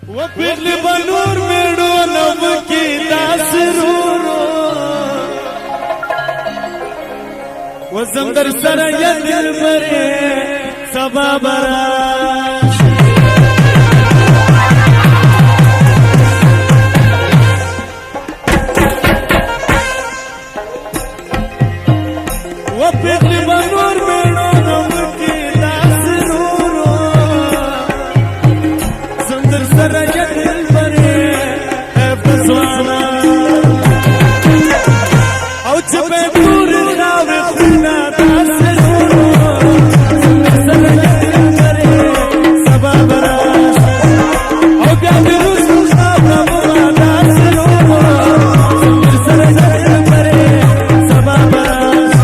وپیغلی بنور میڑو نو کی داسرورو وزندر سر یدل بره سبا براش وپیغلی بنور میڑو نو کی داسرورو زندر سر یدل بره افزوانا او چپے دور راوی خونا داسرورو زندر سر یدل بره سبا براش او بیادی روزو خوابنا مما داسرورو زندر سر یدل بره سبا براش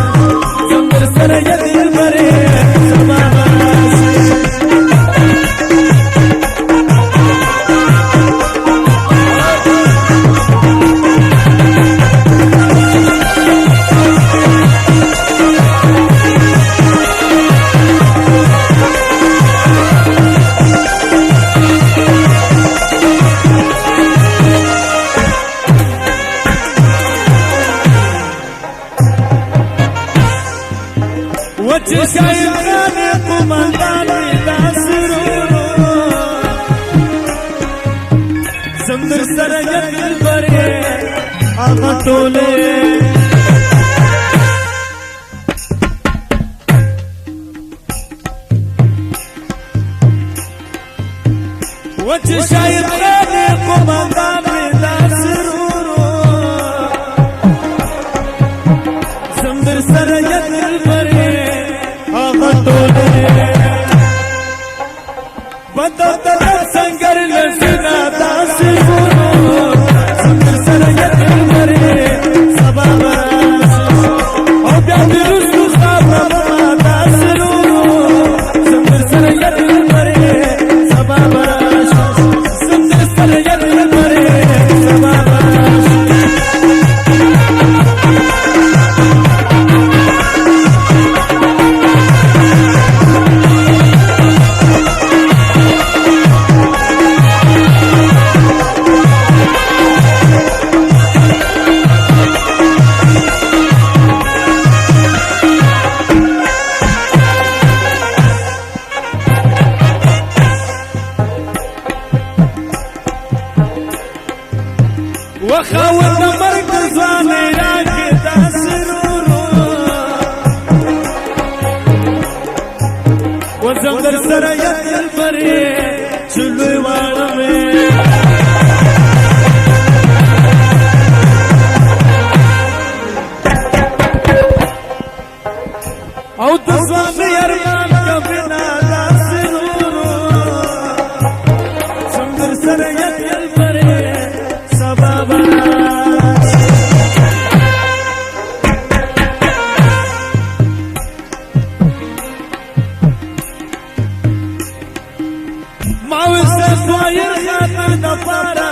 زندر سر یدل بره سبا براش وچ شاید خانه قماندانی داسرورو زندر سر یدل بره آغا ٹولے وچ شاید خانه قماندانی داسرورو زندر سر یدل بره بندو تلر سنگر لسنا داسرورو زندر سر یدل بره سبا براش او بیادی روزو خوابنا مما داسرورو زندر سر یدل بره سبا براش زندر سر یدل بره سبا براش وخاوت مرگ زوانی راکی داسرورو وزندر سر یدل بره چلوی وارمه او دزوانی ارمان کبنا داسرورو زندر سر یدل بره سبا براش ماوی سے سوایر خاطر دپارا